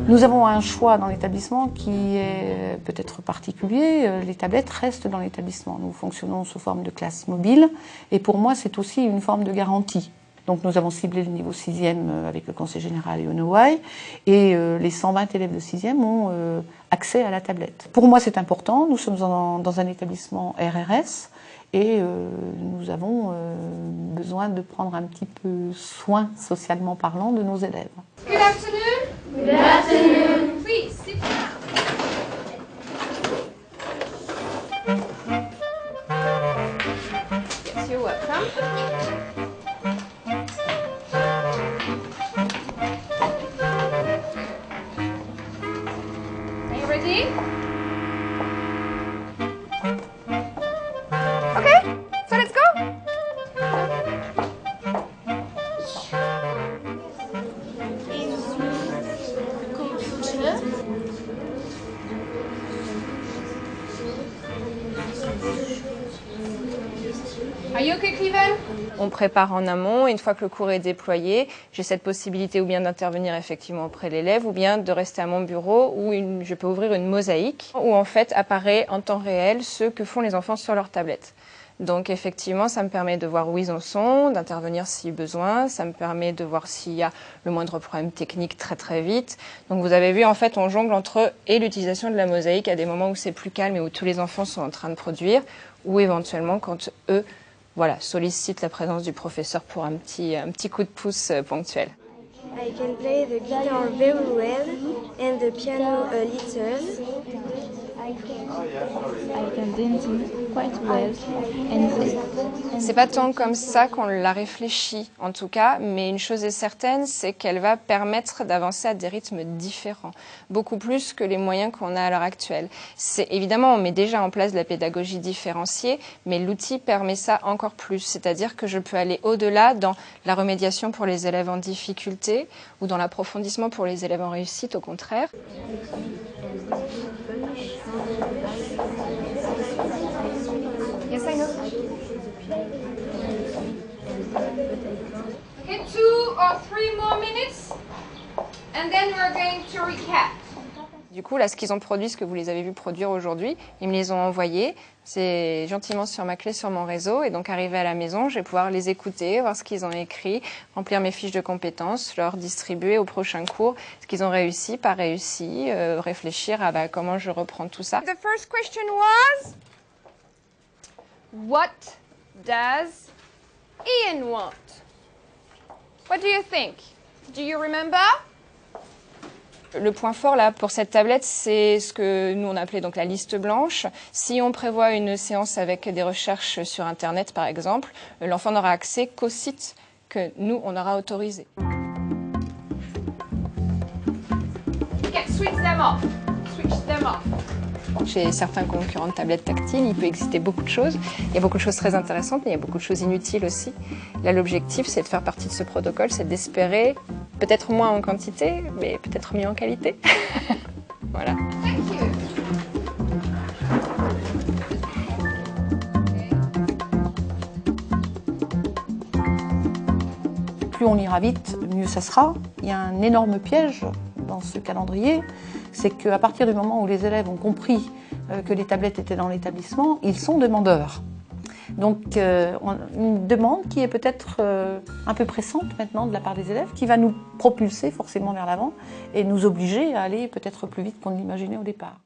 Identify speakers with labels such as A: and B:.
A: Nous avons un choix dans l'établissement qui est peut-être particulier. Les tablettes restent dans l'établissement. Nous fonctionnons sous forme de classe mobile et pour moi c'est aussi une forme de garantie. Donc nous avons ciblé le niveau 6e avec le conseil général et ONOY et les 120 élèves de 6e ont accès à la tablette. Pour moi c'est important, nous sommes dans un établissement RRS et nous avons besoin de prendre un petit peu soin, socialement parlant, de nos élèves.
B: Good afternoon. Good afternoon. Please sit down. Yes, you're welcome. Are you ready? Okay, so let's go. Are you okay, Cleveland?
C: On prépare en amont, une fois que le cours est déployé, j'ai cette possibilité ou bien d'intervenir effectivement auprès de l'élève ou bien de rester à mon bureau où je peux ouvrir une mosaïque où en fait apparaît en temps réel ce que font les enfants sur leur tablette. Donc effectivement, ça me permet de voir où ils en sont, d'intervenir si besoin, ça me permet de voir s'il y a le moindre problème technique très vite. Donc vous avez vu, en fait, on jongle entre et l'utilisation de la mosaïque à des moments où c'est plus calme et où tous les enfants sont en train de produire, ou éventuellement quand eux sollicitent la présence du professeur pour un petit coup de pouce ponctuel.
D: I can play the guitar very well and the piano a little.
E: I can dance quite well and
C: C'est pas tant comme ça qu'on l'a réfléchi, en tout cas, mais une chose est certaine, c'est qu'elle va permettre d'avancer à des rythmes différents, beaucoup plus que les moyens qu'on a à l'heure actuelle. Évidemment, on met déjà en place de la pédagogie différenciée, mais l'outil permet ça encore plus, c'est-à-dire que je peux aller au-delà dans la remédiation pour les élèves en difficulté ou dans l'approfondissement pour les élèves en réussite, au contraire.
B: Yes, I know. Okay, 2 or 3 more minutes, and then we're going to recap.
C: Du coup, là, ce qu'ils ont produit, ce que vous les avez vus produire aujourd'hui, ils me les ont envoyés. C'est gentiment sur ma clé sur mon réseau. Et donc, arrivé à la maison, je vais pouvoir les écouter, voir ce qu'ils ont écrit, remplir mes fiches de compétences, leur distribuer au prochain cours ce qu'ils ont réussi, pas réussi, réfléchir à comment je reprends tout ça.
B: The first question was, what does Ian want? What do you think? Do you remember?
C: Le point fort là pour cette tablette, c'est ce que nous on appelait donc la liste blanche. Si on prévoit une séance avec des recherches sur Internet par exemple, l'enfant n'aura accès qu'au site que nous on aura autorisé.
B: Okay, switch them off. Switch them off.
C: Chez certains concurrents de tablettes tactiles, il peut exister beaucoup de choses. Il y a beaucoup de choses très intéressantes, mais il y a beaucoup de choses inutiles aussi. Là, l'objectif, c'est de faire partie de ce protocole, c'est d'espérer peut-être moins en quantité, mais peut-être mieux en qualité. Voilà.
B: Thank you.
A: Plus on ira vite, mieux ça sera. Il y a un énorme piège dans ce calendrier, c'est qu'à partir du moment où les élèves ont compris que les tablettes étaient dans l'établissement, ils sont demandeurs. Donc une demande qui est peut-être un peu pressante maintenant de la part des élèves, qui va nous propulser forcément vers l'avant et nous obliger à aller peut-être plus vite qu'on l'imaginait au départ.